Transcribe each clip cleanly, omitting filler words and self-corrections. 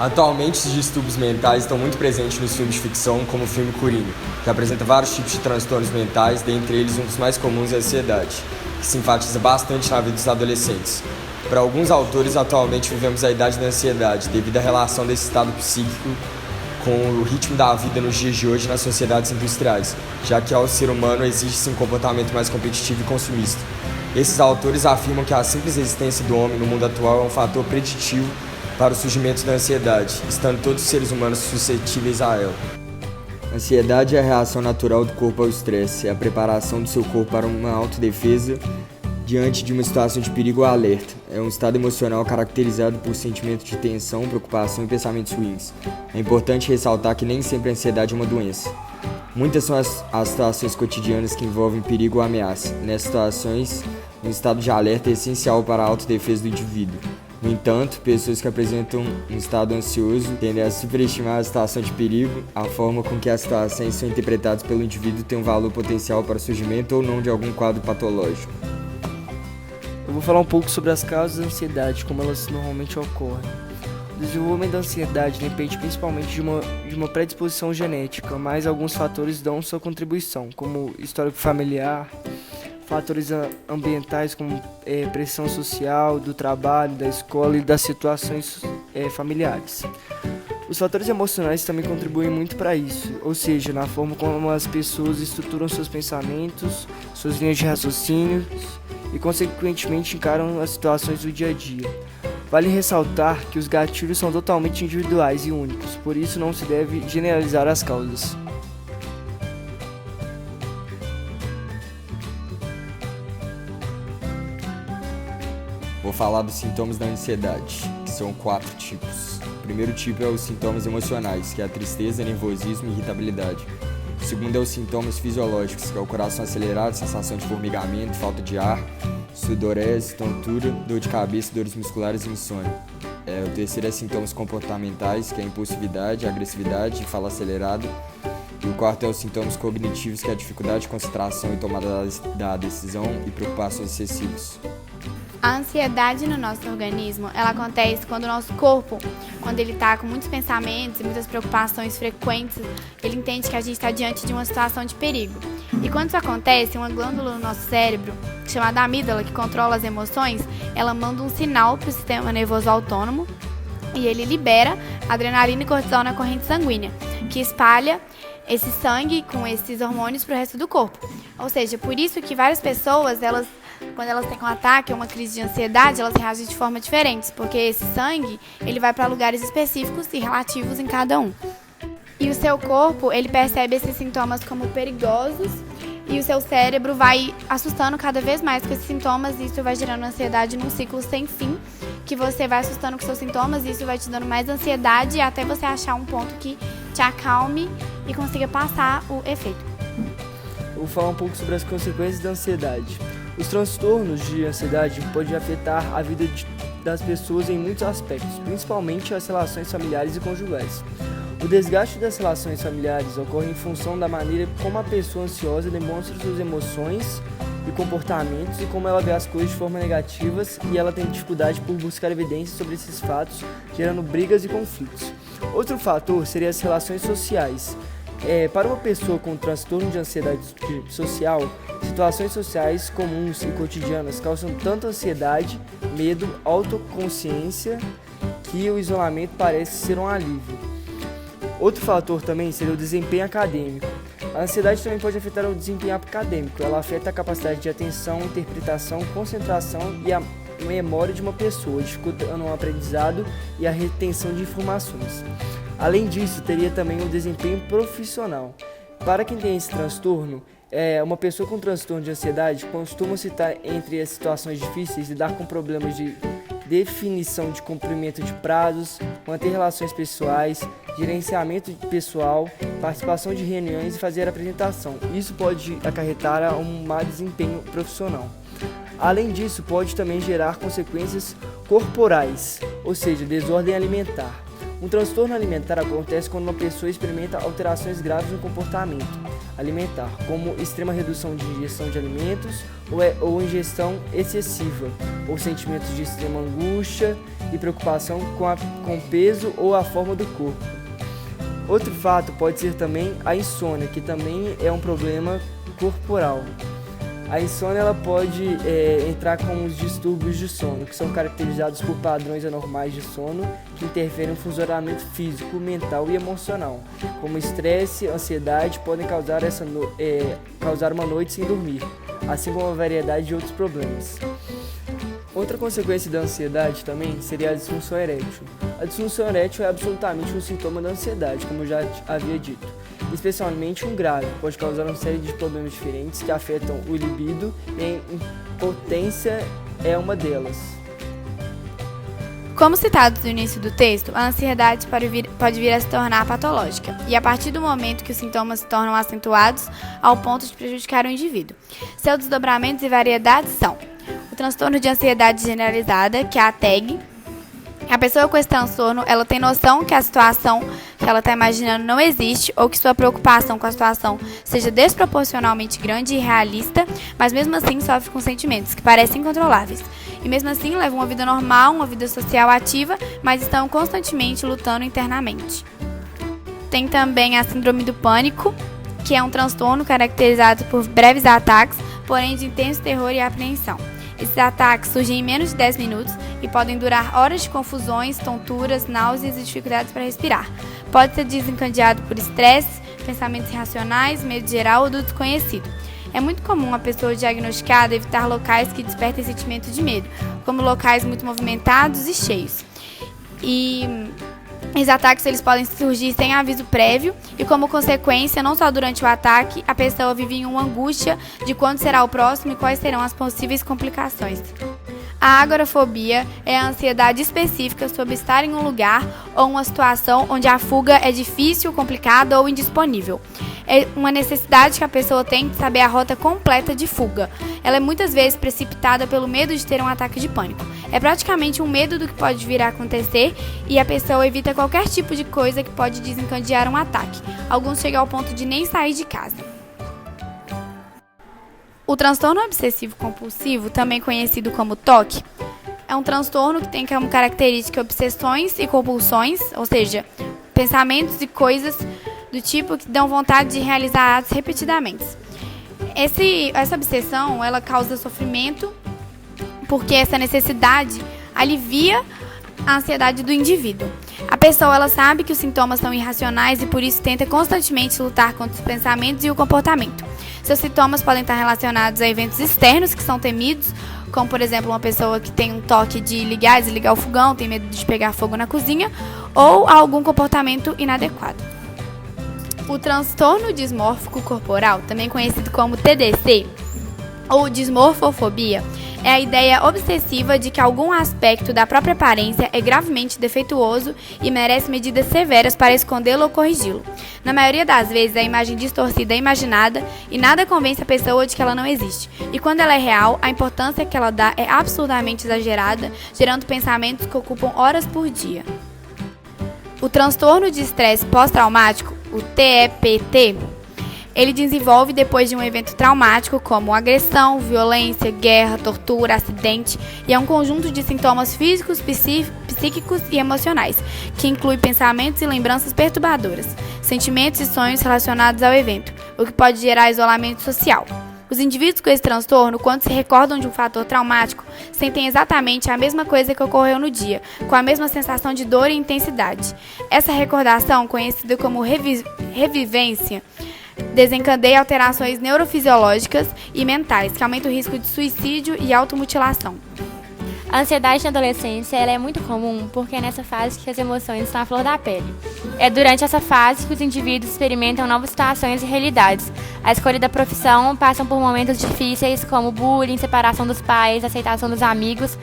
Atualmente, os distúrbios mentais estão muito presentes nos filmes de ficção, como o filme Coringa, que apresenta vários tipos de transtornos mentais, dentre eles um dos mais comuns é a ansiedade, que se enfatiza bastante na vida dos adolescentes. Para alguns autores, atualmente vivemos a idade da ansiedade, devido à relação desse estado psíquico com o ritmo da vida nos dias de hoje nas sociedades industriais, já que ao ser humano exige-se um comportamento mais competitivo e consumista. Esses autores afirmam que a simples existência do homem no mundo atual é um fator preditivo para o surgimento da ansiedade, estando todos os seres humanos suscetíveis a ela. A ansiedade é a reação natural do corpo ao estresse, é a preparação do seu corpo para uma autodefesa diante de uma situação de perigo ou alerta. É um estado emocional caracterizado por sentimento de tensão, preocupação e pensamentos ruins. É importante ressaltar que nem sempre a ansiedade é uma doença. Muitas são as situações cotidianas que envolvem perigo ou ameaça. Nessas situações, um estado de alerta é essencial para a autodefesa do indivíduo. No entanto, pessoas que apresentam um estado ansioso tendem a superestimar a situação de perigo. A forma com que as situações são interpretadas pelo indivíduo tem um valor potencial para o surgimento ou não de algum quadro patológico. Eu vou falar um pouco sobre as causas da ansiedade, como elas normalmente ocorrem. O desenvolvimento da ansiedade depende principalmente de uma predisposição genética, mas alguns fatores dão sua contribuição, como histórico familiar, fatores ambientais como pressão social, do trabalho, da escola e das situações familiares. Os fatores emocionais também contribuem muito para isso, ou seja, na forma como as pessoas estruturam seus pensamentos, suas linhas de raciocínio e, consequentemente, encaram as situações do dia a dia. Vale ressaltar que os gatilhos são totalmente individuais e únicos, por isso não se deve generalizar as causas. Vou falar dos sintomas da ansiedade, que são 4 tipos. O primeiro tipo é os sintomas emocionais, que é a tristeza, nervosismo e irritabilidade. O segundo é os sintomas fisiológicos, que é o coração acelerado, sensação de formigamento, falta de ar, sudorese, tontura, dor de cabeça, dores musculares e insônia. O terceiro é sintomas comportamentais, que é a impulsividade, a agressividade e fala acelerada. E o quarto é os sintomas cognitivos, que é a dificuldade de concentração e tomada da decisão e preocupações excessivas. A ansiedade no nosso organismo, ela acontece quando o nosso corpo, quando ele está com muitos pensamentos e muitas preocupações frequentes, ele entende que a gente está diante de uma situação de perigo. E quando isso acontece, uma glândula no nosso cérebro, chamada amígdala, que controla as emoções, ela manda um sinal para o sistema nervoso autônomo e ele libera adrenalina e cortisol na corrente sanguínea, que espalha esse sangue com esses hormônios para o resto do corpo. Ou seja, por isso que várias pessoas, quando elas têm um ataque ou uma crise de ansiedade, elas reagem de forma diferente, porque esse sangue ele vai para lugares específicos e relativos em cada um. E o seu corpo, ele percebe esses sintomas como perigosos e o seu cérebro vai assustando cada vez mais com esses sintomas e isso vai gerando ansiedade num ciclo sem fim, que você vai assustando com seus sintomas e isso vai te dando mais ansiedade até você achar um ponto que te acalme e consiga passar o efeito. Eu vou falar um pouco sobre as consequências da ansiedade. Os transtornos de ansiedade podem afetar a vida das pessoas em muitos aspectos, principalmente as relações familiares e conjugais. O desgaste das relações familiares ocorre em função da maneira como a pessoa ansiosa demonstra suas emoções e comportamentos e como ela vê as coisas de forma negativas e ela tem dificuldade por buscar evidências sobre esses fatos, gerando brigas e conflitos. Outro fator seria as relações sociais. Para uma pessoa com transtorno de ansiedade social, situações sociais comuns e cotidianas causam tanto ansiedade, medo, autoconsciência, que o isolamento parece ser um alívio. Outro fator também seria o desempenho acadêmico. A ansiedade também pode afetar o desempenho acadêmico. Ela afeta a capacidade de atenção, interpretação, concentração e a memória de uma pessoa, dificultando o aprendizado e a retenção de informações. Além disso, teria também o desempenho profissional. Para quem tem esse transtorno, uma pessoa com transtorno de ansiedade costuma citar entre as situações difíceis lidar com problemas de definição de cumprimento de prazos, manter relações pessoais, gerenciamento pessoal, participação de reuniões e fazer apresentação. Isso pode acarretar a um mau desempenho profissional. Além disso, pode também gerar consequências corporais, ou seja, desordem alimentar. Um transtorno alimentar acontece quando uma pessoa experimenta alterações graves no comportamento alimentar, como extrema redução de ingestão de alimentos ou ingestão excessiva, ou sentimentos de extrema angústia e preocupação com o peso ou a forma do corpo. Outro fato pode ser também a insônia, que também é um problema corporal. A insônia ela pode entrar com os distúrbios de sono, que são caracterizados por padrões anormais de sono que interferem no funcionamento físico, mental e emocional, como estresse, ansiedade, podem causar uma noite sem dormir, assim como uma variedade de outros problemas. Outra consequência da ansiedade também seria a disfunção erétil. A disfunção erétil é absolutamente um sintoma da ansiedade, como eu já havia dito. Especialmente um grave, pode causar uma série de problemas diferentes que afetam o libido e a impotência é uma delas. Como citado no início do texto, a ansiedade pode vir a se tornar patológica, e a partir do momento que os sintomas se tornam acentuados ao ponto de prejudicar o indivíduo. Seus desdobramentos e variedades são o transtorno de ansiedade generalizada, que é a TAG. A pessoa com esse transtorno, ela tem noção que a situação que ela está imaginando não existe ou que sua preocupação com a situação seja desproporcionalmente grande e irrealista, mas mesmo assim sofre com sentimentos que parecem incontroláveis. E mesmo assim levam uma vida normal, uma vida social ativa, mas estão constantemente lutando internamente. Tem também a síndrome do pânico, que é um transtorno caracterizado por breves ataques, porém de intenso terror e apreensão. Esses ataques surgem em menos de 10 minutos e podem durar horas de confusões, tonturas, náuseas e dificuldades para respirar. Pode ser desencadeado por estresse, pensamentos irracionais, medo geral ou do desconhecido. É muito comum a pessoa diagnosticada evitar locais que despertem sentimento de medo, como locais muito movimentados e cheios. Esses ataques eles podem surgir sem aviso prévio e, como consequência, não só durante o ataque, a pessoa vive em uma angústia de quando será o próximo e quais serão as possíveis complicações. A agorafobia é a ansiedade específica sobre estar em um lugar ou uma situação onde a fuga é difícil, complicada ou indisponível. É uma necessidade que a pessoa tem de saber a rota completa de fuga. Ela é muitas vezes precipitada pelo medo de ter um ataque de pânico. É praticamente um medo do que pode vir a acontecer e a pessoa evita qualquer tipo de coisa que pode desencadear um ataque. Alguns chegam ao ponto de nem sair de casa. O transtorno obsessivo-compulsivo, também conhecido como TOC, é um transtorno que tem como característica obsessões e compulsões, ou seja, pensamentos e coisas do tipo que dão vontade de realizar atos repetidamente. Essa obsessão, ela causa sofrimento porque essa necessidade alivia a ansiedade do indivíduo. A pessoa ela sabe que os sintomas são irracionais e por isso tenta constantemente lutar contra os pensamentos e o comportamento. Seus sintomas podem estar relacionados a eventos externos que são temidos, como por exemplo uma pessoa que tem um toque de ligar e desligar o fogão, tem medo de pegar fogo na cozinha, ou a algum comportamento inadequado. O transtorno dismórfico corporal, também conhecido como TDC, ou dismorfofobia, é a ideia obsessiva de que algum aspecto da própria aparência é gravemente defeituoso e merece medidas severas para escondê-lo ou corrigi-lo. Na maioria das vezes, a imagem distorcida é imaginada e nada convence a pessoa de que ela não existe. E quando ela é real, a importância que ela dá é absurdamente exagerada, gerando pensamentos que ocupam horas por dia. O transtorno de estresse pós-traumático, o TEPT, ele desenvolve depois de um evento traumático como agressão, violência, guerra, tortura, acidente e é um conjunto de sintomas físicos, psíquicos e emocionais, que inclui pensamentos e lembranças perturbadoras, sentimentos e sonhos relacionados ao evento, o que pode gerar isolamento social. Os indivíduos com esse transtorno, quando se recordam de um fator traumático, sentem exatamente a mesma coisa que ocorreu no dia, com a mesma sensação de dor e intensidade. Essa recordação, conhecida como revivência, desencadeia alterações neurofisiológicas e mentais, que aumentam o risco de suicídio e automutilação. A ansiedade na adolescência ela é muito comum porque é nessa fase que as emoções estão à flor da pele. É durante essa fase que os indivíduos experimentam novas situações e realidades. A escolha da profissão passam por momentos difíceis como bullying, separação dos pais, aceitação dos amigos,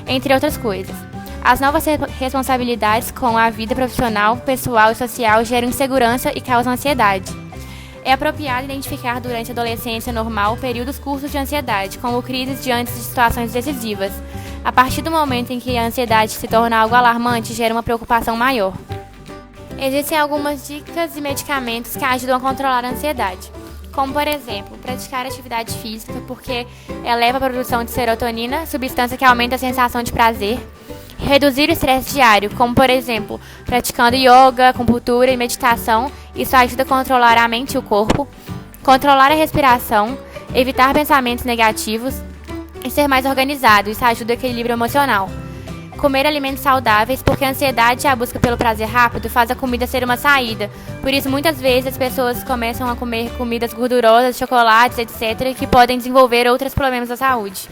entre outras coisas. As novas responsabilidades com a vida profissional, pessoal e social geram insegurança e causam ansiedade. É apropriado identificar durante a adolescência normal períodos curtos de ansiedade, como crises diante de situações decisivas. A partir do momento em que a ansiedade se torna algo alarmante, gera uma preocupação maior. Existem algumas dicas e medicamentos que ajudam a controlar a ansiedade, como, por exemplo, praticar atividade física, porque eleva a produção de serotonina, substância que aumenta a sensação de prazer. Reduzir o estresse diário, como, por exemplo, praticando yoga, acupuntura e meditação, isso ajuda a controlar a mente e o corpo. Controlar a respiração, evitar pensamentos negativos e ser mais organizado, isso ajuda o equilíbrio emocional. Comer alimentos saudáveis, porque a ansiedade e a busca pelo prazer rápido faz a comida ser uma saída. Por isso, muitas vezes, as pessoas começam a comer comidas gordurosas, chocolates, etc., que podem desenvolver outros problemas da saúde.